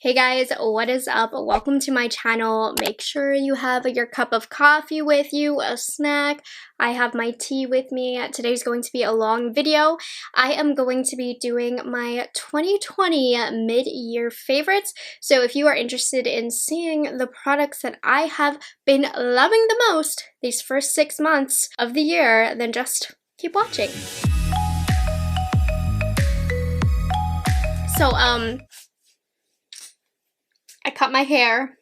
Hey guys, what is up? Welcome to my channel. Make sure you have your cup of coffee with you, a snack. I have my tea with me. Today's going to be a long video. I am going to be doing my 2020 mid-year favorites. So if you are interested in seeing the products that I have been loving the most these first 6 months of the year, then just keep watching. So, I cut my hair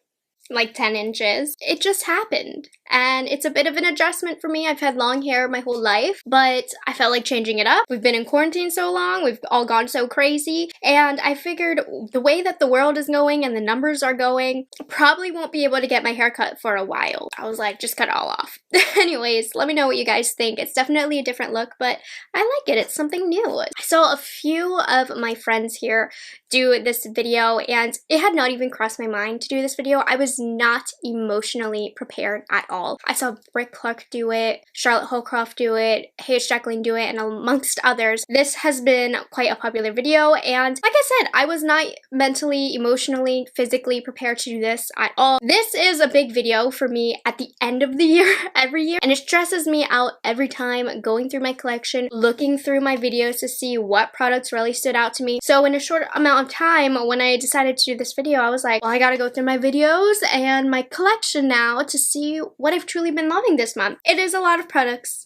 like 10 inches. It just happened. And it's a bit of an adjustment for me. I've had long hair my whole life, but I felt like changing it up. We've been in quarantine so long, we've all gone so crazy, and I figured the way that the world is going and the numbers are going, probably won't be able to get my hair cut for a while. I was like, just cut it all off. Anyways, let me know what you guys think. It's definitely a different look, but I like it. It's something new. I saw a few of my friends here do this video, and it had not even crossed my mind to do this video. I was not emotionally prepared at all. I saw Britt Clark do it, Charlotte Holcroft do it, Hayes Jacqueline do it, and amongst others. This has been quite a popular video, and like I said, I was not mentally, emotionally, physically prepared to do this at all. This is a big video for me at the end of the year, every year, and it stresses me out every time going through my collection, looking through my videos to see what products really stood out to me. So in a short amount of time, when I decided to do this video, I was like, well, I gotta go through my videos and my collection now to see what I've truly been loving this month. It is a lot of products.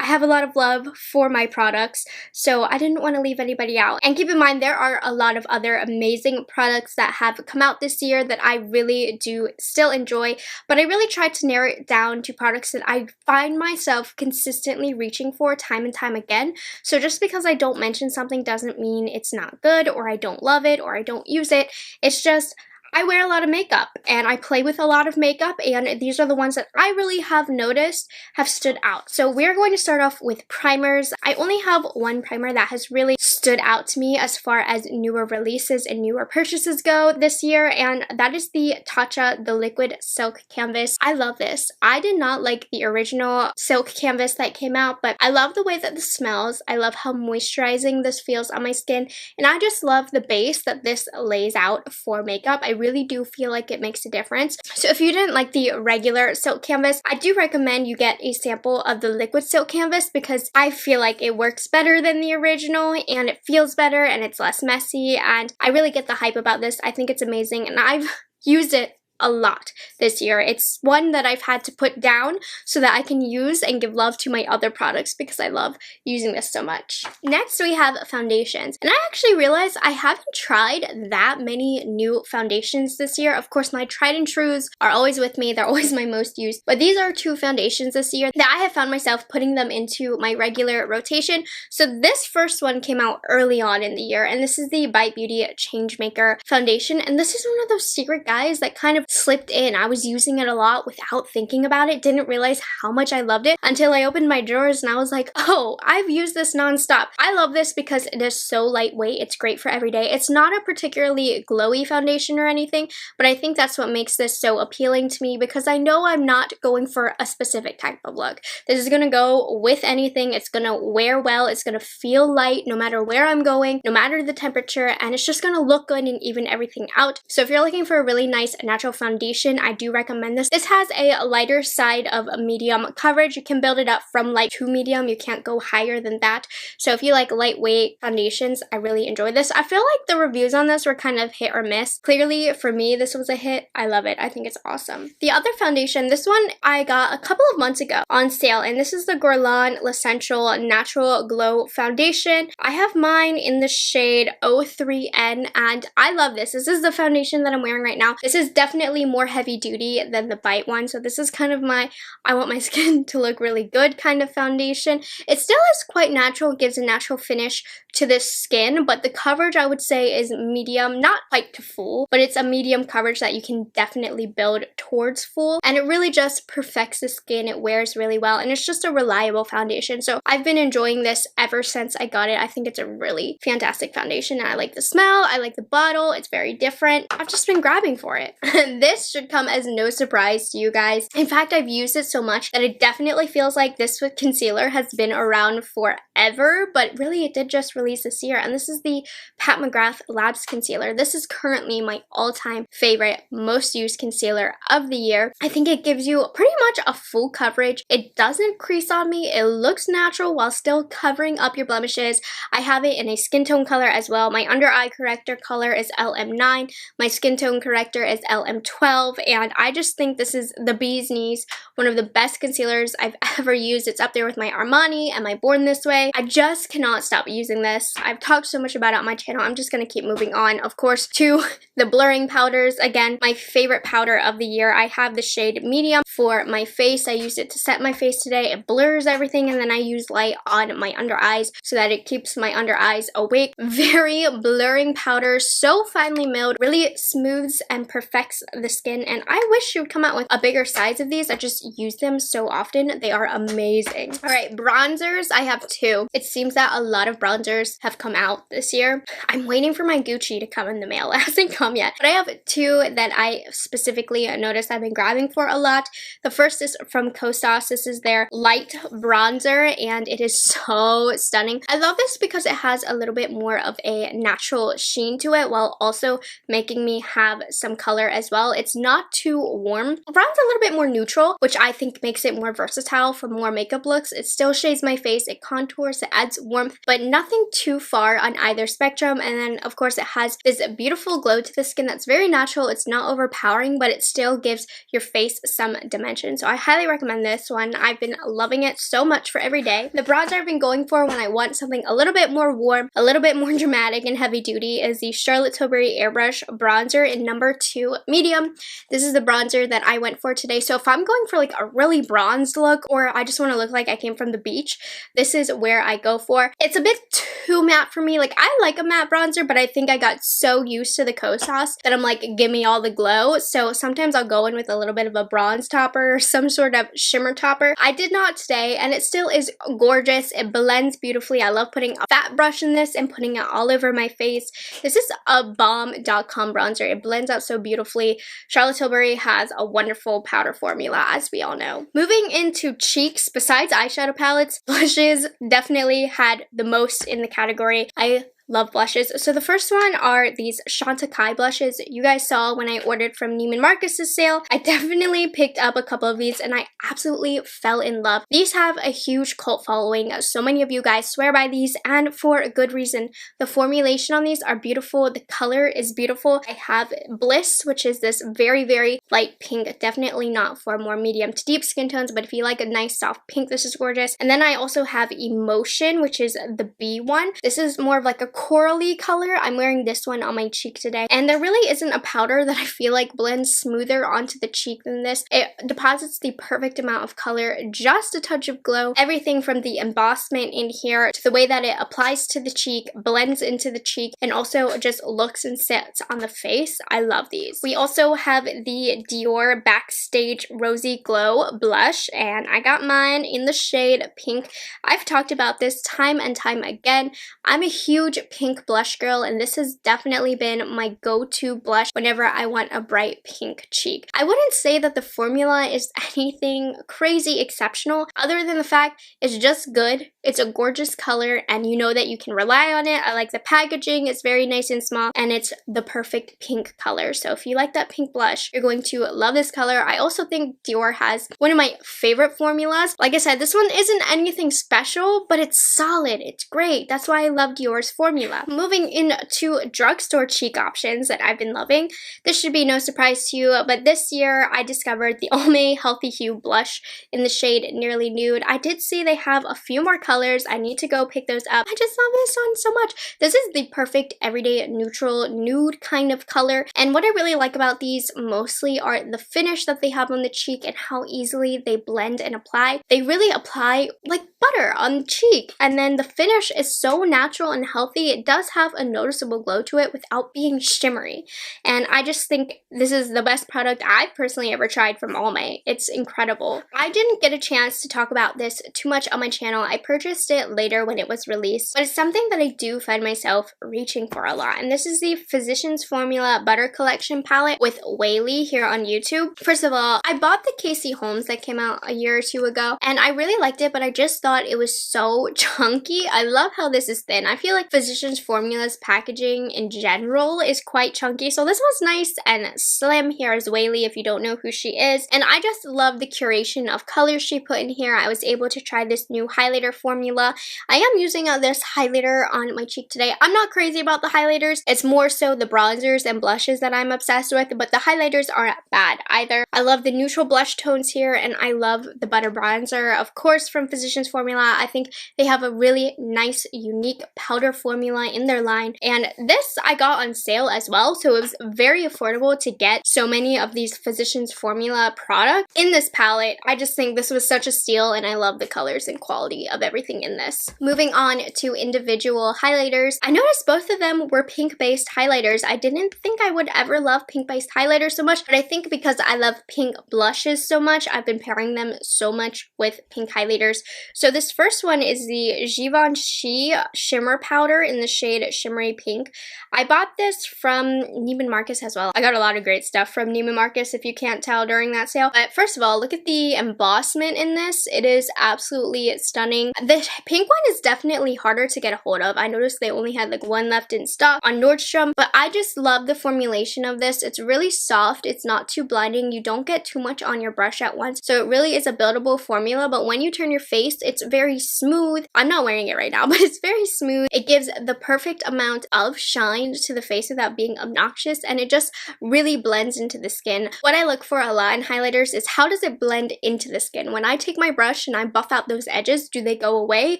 I have a lot of love for my products, so I didn't want to leave anybody out. And keep in mind, there are a lot of other amazing products that have come out this year that I really do still enjoy, but I really tried to narrow it down to products that I find myself consistently reaching for time and time again. So just because I don't mention something doesn't mean it's not good, or I don't love it, or I don't use it. It's just I wear a lot of makeup and I play with a lot of makeup, and these are the ones that I really have noticed have stood out. So we're going to start off with primers. I only have one primer that has really stood out to me as far as newer releases and newer purchases go this year, and that is the Tatcha, the liquid silk canvas. I love this. I did not like the original silk canvas that came out, but I love the way that this smells. I love how moisturizing this feels on my skin, and I just love the base that this lays out for makeup. I really do feel like it makes a difference. So if you didn't like the regular silk canvas, I do recommend you get a sample of the liquid silk canvas because I feel like it works better than the original and it feels better and it's less messy, and I really get the hype about this. I think it's amazing and I've used it a lot this year. It's one that I've had to put down so that I can use and give love to my other products because I love using this so much. Next, we have foundations. And I actually realized I haven't tried that many new foundations this year. Of course, my tried and trues are always with me. They're always my most used. But these are two foundations this year that I have found myself putting them into my regular rotation. So this first one came out early on in the year, and this is the Bite Beauty Changemaker foundation. And this is one of those secret guys that kind of slipped in. I was using it a lot without thinking about it, didn't realize how much I loved it until I opened my drawers and I was like, oh, I've used this nonstop. I love this because it is so lightweight. It's great for every day. It's not a particularly glowy foundation or anything, but I think that's what makes this so appealing to me because I know I'm not going for a specific type of look. This is going to go with anything. It's going to wear well. It's going to feel light no matter where I'm going, no matter the temperature, and it's just going to look good and even everything out. So if you're looking for a really nice natural foundation, I do recommend this. This has a lighter side of a medium coverage. You can build it up from light to medium. You can't go higher than that. So if you like lightweight foundations, I really enjoy this. I feel like the reviews on this were kind of hit or miss. Clearly, for me, this was a hit. I love it. I think it's awesome. The other foundation, this one I got a couple of months ago on sale, and this is the Guerlain L'Essential Natural Glow Foundation. I have mine in the shade 03N, and I love this. This is the foundation that I'm wearing right now. This is definitely more heavy duty than the Bite one, so this is kind of my I want my skin to look really good kind of foundation. It still is quite natural, gives a natural finish to this skin, but the coverage I would say is medium, not quite to full, but it's a medium coverage that you can definitely build towards full, and it really just perfects the skin. It wears really well, and it's just a reliable foundation. So I've been enjoying this ever since I got it. I think it's a really fantastic foundation, and I like the smell, I like the bottle, it's very different. I've just been grabbing for it. this should come as no surprise to you guys. In fact, I've used it so much that it definitely feels like this concealer has been around forever, but really it did just release this year. And this is the Pat McGrath Labs concealer. This is currently my all-time favorite, most used concealer of the year. I think it gives you pretty much a full coverage. It doesn't crease on me. It looks natural while still covering up your blemishes. I have it in a skin tone color as well. My under eye corrector color is LM9. My skin tone corrector is LM12, and I just think this is the bee's knees, one of the best concealers I've ever used. It's up there with my Armani and my Born This Way. I just cannot stop using this. I've talked so much about it on my channel. I'm just going to keep moving on, of course, to the blurring powders. Again, my favorite powder of the year. I have the shade Medium for my face. I used it to set my face today. It blurs everything, and then I use light on my under eyes so that it keeps my under eyes awake. Very blurring powder, so finely milled, really smooths and perfects the skin, and I wish you would come out with a bigger size of these. I just use them so often. They are amazing. Alright, bronzers. I have two. It seems that a lot of bronzers have come out this year. I'm waiting for my Gucci to come in the mail. It hasn't come yet, but I have two that I specifically noticed I've been grabbing for a lot. The first is from Kosas. This is their light bronzer, and it is so stunning. I love this because it has a little bit more of a natural sheen to it while also making me have some color as well. It's not too warm. Brown's a little bit more neutral, which I think makes it more versatile for more makeup looks. It still shades my face, it contours, it adds warmth, but nothing too far on either spectrum. And then of course it has this beautiful glow to the skin that's very natural. It's not overpowering, but it still gives your face some dimension. So I highly recommend this one. I've been loving it so much for every day. The bronzer I've been going for when I want something a little bit more warm, a little bit more dramatic and heavy duty is the Charlotte Tilbury Airbrush Bronzer in number 2 medium. This is the bronzer that I went for today. So if I'm going for like a really bronzed look, or I just want to look like I came from the beach, this is where I go for. It's a bit too matte for me. Like, I like a matte bronzer, but I think I got so used to the Kosas that I'm like, give me all the glow. So sometimes I'll go in with a little bit of a bronze topper or some sort of shimmer topper. I did not today, and it still is gorgeous. It blends beautifully. I love putting a fat brush in this and putting it all over my face. This is a bomb.com bronzer. It blends out so beautifully. Charlotte Tilbury has a wonderful powder formula, as we all know. Moving into cheeks, besides eyeshadow palettes, blushes definitely had the most in the category. I love blushes. So the first one are these Chantecaille blushes you guys saw when I ordered from Neiman Marcus's sale. I definitely picked up a couple of these and I absolutely fell in love. These have a huge cult following. So many of you guys swear by these, and for a good reason. The formulation on these are beautiful. The color is beautiful. I have Bliss, which is this very, very light pink. Definitely not for more medium to deep skin tones, but if you like a nice soft pink, this is gorgeous. And then I also have Emotion, which is the B one. This is more of like a corally color. I'm wearing this one on my cheek today, and there really isn't a powder that I feel like blends smoother onto the cheek than this. It deposits the perfect amount of color, just a touch of glow. Everything from the embossment in here to the way that it applies to the cheek, blends into the cheek, and also just looks and sits on the face. I love these. We also have the Dior Backstage Rosy Glow blush, and I got mine in the shade pink. I've talked about this time and time again. I'm a huge pink blush girl, and this has definitely been my go-to blush whenever I want a bright pink cheek. I wouldn't say that the formula is anything crazy exceptional, other than the fact it's just good. It's a gorgeous color, and you know that you can rely on it. I like the packaging. It's very nice and small, and it's the perfect pink color. So if you like that pink blush, you're going to love this color. I also think Dior has one of my favorite formulas. Like I said, this one isn't anything special, but it's solid. It's great. That's why I love Dior's formula. Moving into drugstore cheek options that I've been loving. This should be no surprise to you, but this year I discovered the Almay Healthy Hue blush in the shade Nearly Nude. I did see they have a few more colors. I need to go pick those up. I just love this one so much. This is the perfect everyday neutral nude kind of color, and what I really like about these mostly are the finish that they have on the cheek and how easily they blend and apply. They really apply like butter on the cheek. And then the finish is so natural and healthy. It does have a noticeable glow to it without being shimmery. And I just think this is the best product I've personally ever tried from Almay. It's incredible. I didn't get a chance to talk about this too much on my channel. I purchased it later when it was released, but it's something that I do find myself reaching for a lot. And this is the Physicians Formula Butter Collection palette with Whaley here on YouTube. First of all, I bought the Casey Holmes that came out a year or two ago, and I really liked it, but I just thought it was so chunky. I love how this is thin. I feel like Physicians Formula's packaging in general is quite chunky, so this one's nice and slim. Here is Whaley if you don't know who she is, and I just love the curation of colors she put in here. I was able to try this new highlighter formula. I am using this highlighter on my cheek today. I'm not crazy about the highlighters. It's more so the bronzers and blushes that I'm obsessed with, but the highlighters aren't bad either. I love the neutral blush tones here, and I love the butter bronzer, of course, from Physicians Formula. I think they have a really nice, unique powder formula in their line, and this I got on sale as well, so it was very affordable to get so many of these Physicians Formula products in this palette. I just think this was such a steal, and I love the colors and quality of everything in this. Moving on to individual highlighters, I noticed both of them were pink-based highlighters. I didn't think I would ever love pink-based highlighters so much, but I think because I love pink blushes so much, I've been pairing them so much with pink highlighters. So this first one is the Givenchy Shimmer Powder in the shade Shimmery Pink. I bought this from Neiman Marcus as well. I got a lot of great stuff from Neiman Marcus if you can't tell during that sale. But first of all, look at the embossment in this. It is absolutely stunning. The pink one is definitely harder to get a hold of. I noticed they only had like one left in stock on Nordstrom, but I just love the formulation of this. It's really soft. It's not too blinding. You don't get too much on your brush at once. So it really is a buildable formula, but when you turn your face, it's very smooth. I'm not wearing it right now, but it's very smooth. It gives the perfect amount of shine to the face without being obnoxious, and it just really blends into the skin. What I look for a lot in highlighters is how does it blend into the skin? When I take my brush and I buff out those edges, do they go away?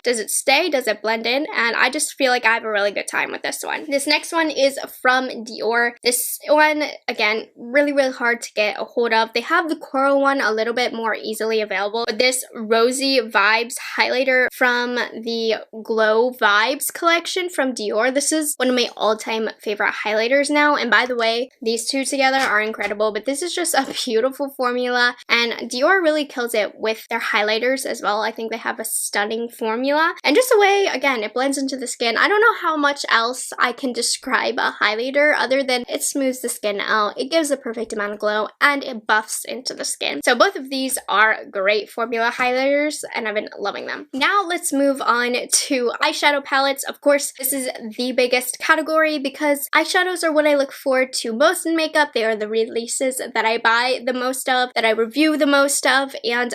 Does it stay? Does it blend in? And I just feel like I have a really good time with this one. This next one is from Dior. This one, again, really hard to get a hold of. They have the coral one a little bit more easily available, but this Rosy Vibes highlighter from the Glow Vibes collection from Dior. This is one of my all-time favorite highlighters now, and by the way, these two together are incredible, but this is just a beautiful formula, and Dior really kills it with their highlighters as well. I think they have a stunning formula, and just the way, again, it blends into the skin. I don't know how much else I can describe a highlighter other than it smooths the skin out, it gives a perfect amount of glow, and it buffs into the skin. So both of these are great formula highlighters, and I've been loving them. Now let's move on to eyeshadow palettes. Of course, this is the biggest category because eyeshadows are what I look forward to most in makeup. They are the releases that I buy the most of, that I review the most of, and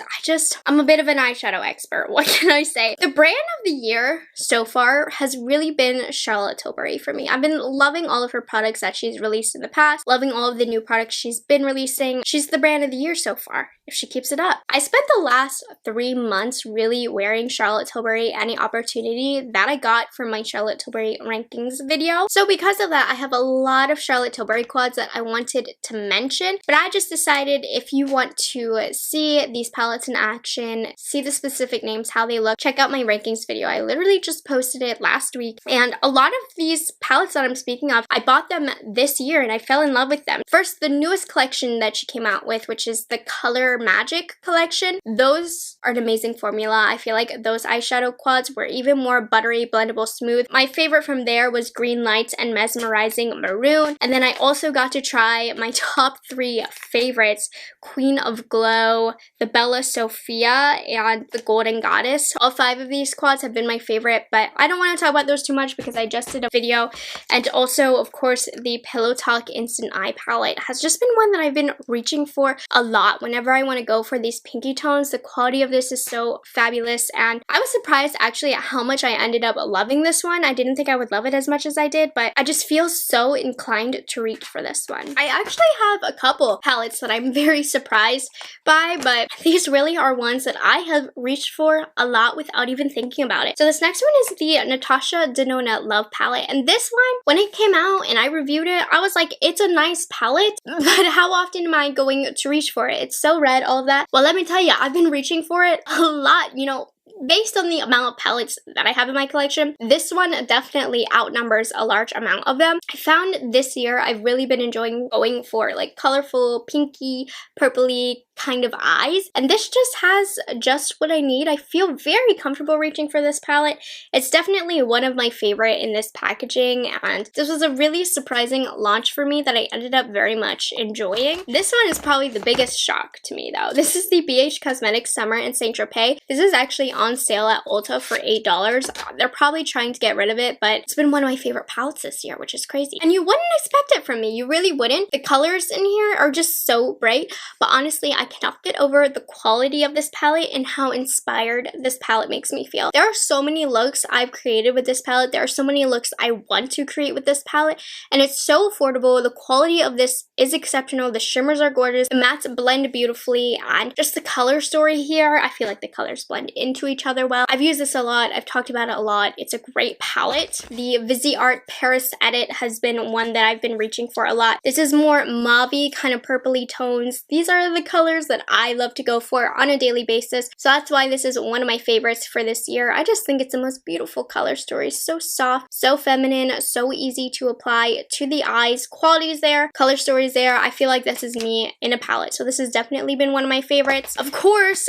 I'm a bit of an eyeshadow expert. What can I say? The brand of the year so far has really been Charlotte Tilbury for me. I've been loving all of her products that she's released in the past, loving all of the new products she's been releasing. She's the brand of the year so far, if she keeps it up. I spent the last 3 months really wearing Charlotte Tilbury any opportunity that I got from my Charlotte Tilbury rankings video. So because of that, I have a lot of Charlotte Tilbury quads that I wanted to mention, but I just decided if you want to see these palettes in action, see the specific names, how they look, check out my rankings video. I literally just posted it last week, and a lot of these palettes that I'm speaking of, I bought them this year and I fell in love with them. First, the newest collection that she came out with, which is the Color Magic collection. Those are an amazing formula. I feel like those eyeshadow quads were even more buttery, blendable, smooth. My favorite from there was Green Lights and Mesmerizing Maroon. And then I also got to try my top 3 favorites, Queen of Glow, the Bella Sophia, and the Golden Goddess. All 5 of these quads have been my favorite, but I don't want to talk about those too much because I just did a video. And also, of course, the Pillow Talk Instant Eye Palette has just been one that I've been reaching for a lot. Whenever I want to go for these pinky tones, the quality of this is so fabulous, and I was surprised actually at how much I ended up loving this one. I didn't think I would love it as much as I did, but I just feel so inclined to reach for this one. I actually have a couple palettes that I'm very surprised by, but these really are ones that I have reached for a lot without even thinking about it. So this next one is the Natasha Denona Love Palette, and this one, when it came out and I reviewed it, I was like, it's a nice palette, but how often am I going to reach for it? It's so red, all of that. Well, let me tell you, I've been reaching for it a lot. You know, based on the amount of palettes that I have in my collection, this one definitely outnumbers a large amount of them. I found this year I've really been enjoying going for like colorful, pinky, purpley kind of eyes, and this just has just what I need. I feel very comfortable reaching for this palette. It's definitely one of my favorite in this packaging, and this was a really surprising launch for me that I ended up very much enjoying. This one is probably the biggest shock to me though. This is the BH Cosmetics Summer in Saint Tropez. This is actually on sale at Ulta for $8. They're probably trying to get rid of it, but it's been one of my favorite palettes this year, which is crazy. And you wouldn't expect it from me. You really wouldn't. The colors in here are just so bright, but honestly, I cannot get over the quality of this palette and how inspired this palette makes me feel. There are so many looks I've created with this palette. There are so many looks I want to create with this palette, and it's so affordable. The quality of this is exceptional. The shimmers are gorgeous. The mattes blend beautifully, and just the color story here, I feel like the colors blend into each other well. I've used this a lot. I've talked about it a lot. It's a great palette. The Viseart Paris Edit has been one that I've been reaching for a lot. This is more mauve-y, kind of purpley tones. These are the colors that I love to go for on a daily basis, so that's why this is one of my favorites for this year. I just think it's the most beautiful color story. So soft, so feminine, so easy to apply to the eyes. Quality is there, color story is there. I feel like this is me in a palette, so this has definitely been one of my favorites. Of course,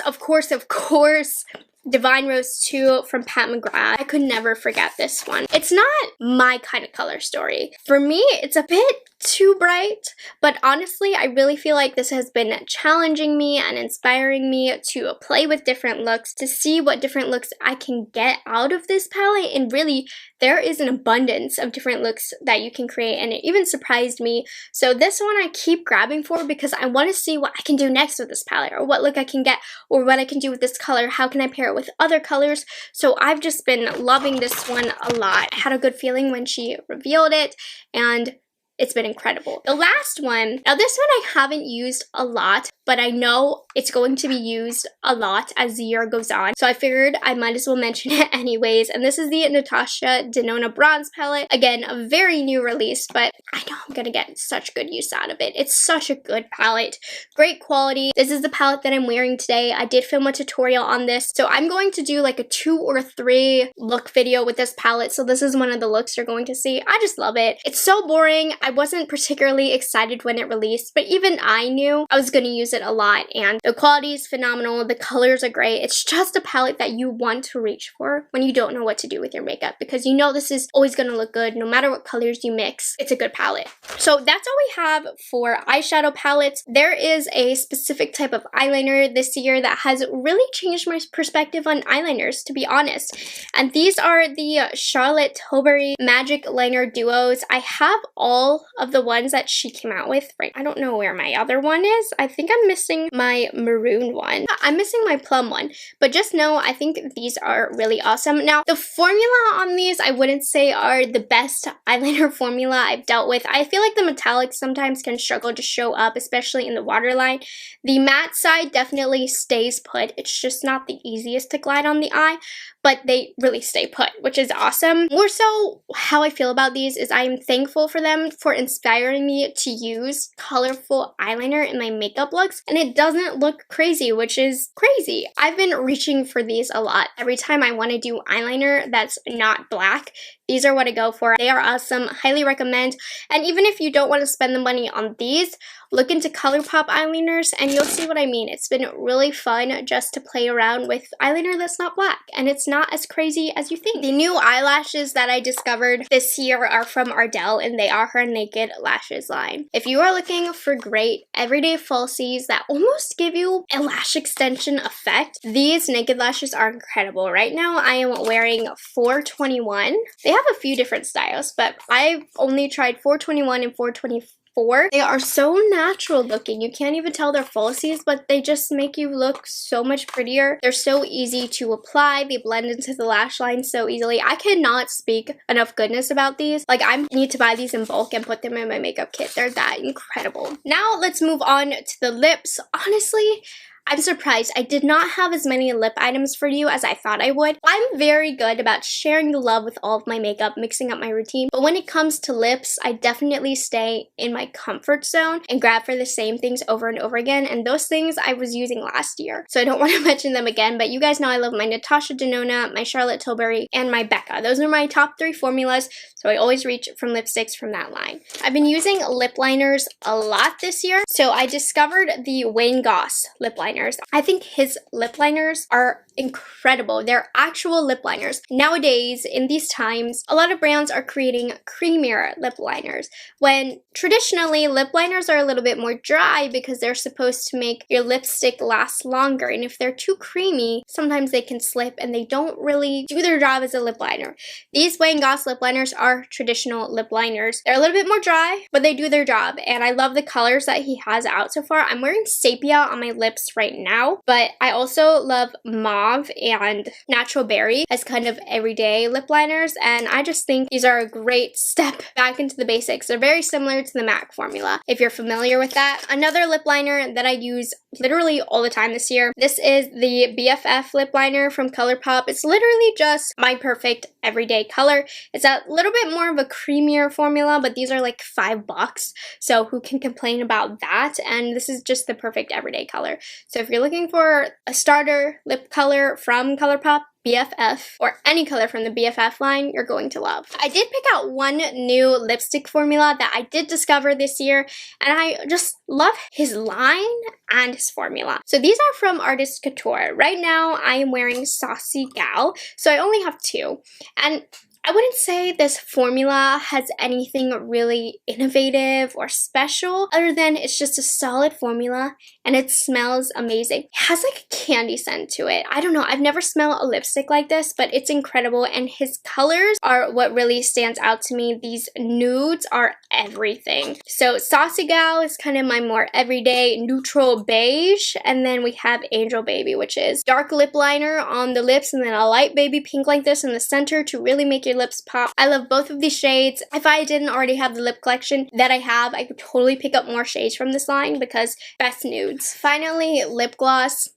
Divine Rose 2 from Pat McGrath. I could never forget this one. It's not my kind of color story. For me, it's a bit too bright, but honestly, I really feel like this has been challenging me and inspiring me to play with different looks, to see what different looks I can get out of this palette, and really, there is an abundance of different looks that you can create, and it even surprised me. So this one I keep grabbing for because I want to see what I can do next with this palette, or what look I can get, or what I can do with this color. How can I pair it with other colors? So I've just been loving this one a lot. I had a good feeling when she revealed it, and it's been incredible. The last one, now this one I haven't used a lot, but I know it's going to be used a lot as the year goes on, so I figured I might as well mention it anyways. And this is the Natasha Denona Bronze Palette. Again, a very new release, but I know I'm gonna get such good use out of it. It's such a good palette, great quality. This is the palette that I'm wearing today. I did film a tutorial on this, so I'm going to do like a 2 or 3 look video with this palette, so this is one of the looks you're going to see. I just love it. It's so boring. I wasn't particularly excited when it released, but even I knew I was gonna use it a lot, and the quality is phenomenal. The colors are great. It's just a palette that you want to reach for when you don't know what to do with your makeup, because you know this is always going to look good no matter what colors you mix. It's a good palette. So that's all we have for eyeshadow palettes. There is a specific type of eyeliner this year that has really changed my perspective on eyeliners, to be honest, and these are the Charlotte Tilbury Magic Liner Duos. I have all of the ones that she came out with, right? I don't know where my other one is. I think I'm missing my maroon one. I'm missing my plum one, but just know I think these are really awesome. Now, the formula on these I wouldn't say are the best eyeliner formula I've dealt with. I feel like the metallics sometimes can struggle to show up, especially in the waterline. The matte side definitely stays put. It's just not the easiest to glide on the eye, but they really stay put, which is awesome. More so, how I feel about these is I am thankful for them for inspiring me to use colorful eyeliner in my makeup looks, and it doesn't look crazy, which is crazy. I've been reaching for these a lot. Every time I want to do eyeliner that's not black, these are what I go for. They are awesome, highly recommend. And even if you don't want to spend the money on these, look into ColourPop eyeliners and you'll see what I mean. It's been really fun just to play around with eyeliner that's not black, and it's not as crazy as you think. The new eyelashes that I discovered this year are from Ardell, and they are her Naked Lashes line. If you are looking for great everyday falsies that almost give you a lash extension effect, these Naked Lashes are incredible. Right now I am wearing 421. They have a few different styles, but I've only tried 421 and 424. They are so natural looking. You can't even tell they're falsies, but they just make you look so much prettier. They're so easy to apply. They blend into the lash line so easily. I cannot speak enough goodness about these. Like, I need to buy these in bulk and put them in my makeup kit. They're that incredible. Now let's move on to the lips. Honestly, I'm surprised I did not have as many lip items for you as I thought I would. I'm very good about sharing the love with all of my makeup, mixing up my routine, but when it comes to lips, I definitely stay in my comfort zone and grab for the same things over and over again, and those things I was using last year, so I don't want to mention them again, but you guys know I love my Natasha Denona, my Charlotte Tilbury, and my Becca. Those are my top 3 formulas, so I always reach from lipsticks from that line. I've been using lip liners a lot this year, so I discovered the Wayne Goss lip liners. I think his lip liners are incredible. They're actual lip liners. Nowadays, in these times, a lot of brands are creating creamier lip liners, when traditionally lip liners are a little bit more dry because they're supposed to make your lipstick last longer, and if they're too creamy, sometimes they can slip and they don't really do their job as a lip liner. These Wayne Goss lip liners are traditional lip liners. They're a little bit more dry, but they do their job, and I love the colors that he has out so far. I'm wearing sepia on my lips right now, but I also love mauve and natural berry as kind of everyday lip liners, and I just think these are a great step back into the basics. They're very similar to the MAC formula, if you're familiar with that. Another lip liner that I use literally all the time this year, this is the BFF lip liner from ColourPop. It's literally just my perfect everyday color. It's a little bit more of a creamier formula, but these are like $5, so who can complain about that? And this is just the perfect everyday color. So if you're looking for a starter lip color from ColourPop, BFF, or any color from the BFF line, you're going to love. I did pick out one new lipstick formula that I did discover this year, and I just love his line and his formula. So these are from Artist Couture. Right now, I am wearing Saucy Gal, so I only have 2. And I wouldn't say this formula has anything really innovative or special, other than it's just a solid formula and it smells amazing. It has like a candy scent to it. I don't know, I've never smelled a lipstick like this, but it's incredible, and his colors are what really stands out to me. These nudes are everything. So Saucy Gal is kind of my more everyday neutral beige, and then we have Angel Baby, which is dark lip liner on the lips and then a light baby pink like this in the center to really make your lips pop. I love both of these shades. If I didn't already have the lip collection that I have, I could totally pick up more shades from this line because best nudes. Finally, lip gloss.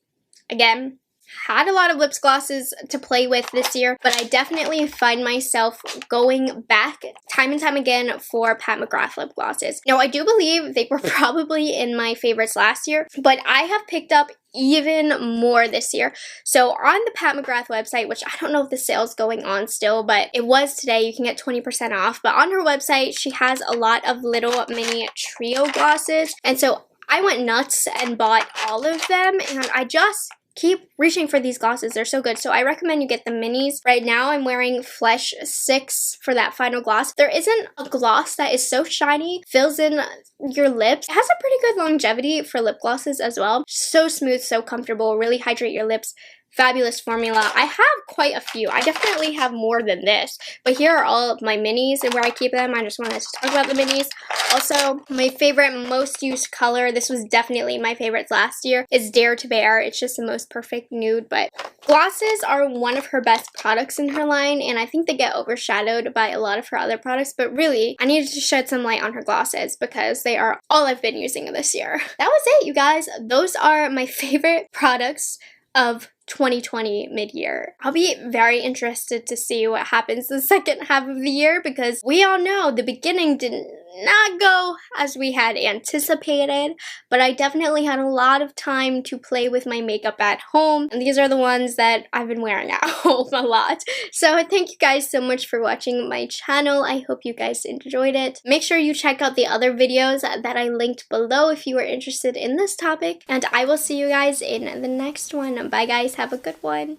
Again, had a lot of lip glosses to play with this year, but I definitely find myself going back time and time again for Pat McGrath lip glosses. Now, I do believe they were probably in my favorites last year, but I have picked up even more this year. So on the Pat McGrath website, which I don't know if the sale's going on still, but it was today, you can get 20% off. But on her website, she has a lot of little mini trio glosses, and so I went nuts and bought all of them, and I just keep reaching for these glosses. They're so good. So I recommend you get the minis. Right now I'm wearing Flesh 6 for that final gloss. There isn't a gloss that is so shiny, fills in your lips. It has a pretty good longevity for lip glosses as well. So smooth, so comfortable, really hydrate your lips. Fabulous formula. I have quite a few. I definitely have more than this, but here are all of my minis and where I keep them. I just wanted to talk about the minis. Also, my favorite most used color, this was definitely my favorites last year, is Dare to Bear. It's just the most perfect nude, but glosses are one of her best products in her line, and I think they get overshadowed by a lot of her other products, but really, I needed to shed some light on her glosses because they are all I've been using this year. That was it, you guys. Those are my favorite products of 2020 mid-year. I'll be very interested to see what happens the second half of the year, because we all know the beginning did not go as we had anticipated, but I definitely had a lot of time to play with my makeup at home, and these are the ones that I've been wearing at home a lot. So thank you guys so much for watching my channel. I hope you guys enjoyed it. Make sure you check out the other videos that I linked below if you are interested in this topic, and I will see you guys in the next one. Bye guys, have a good one.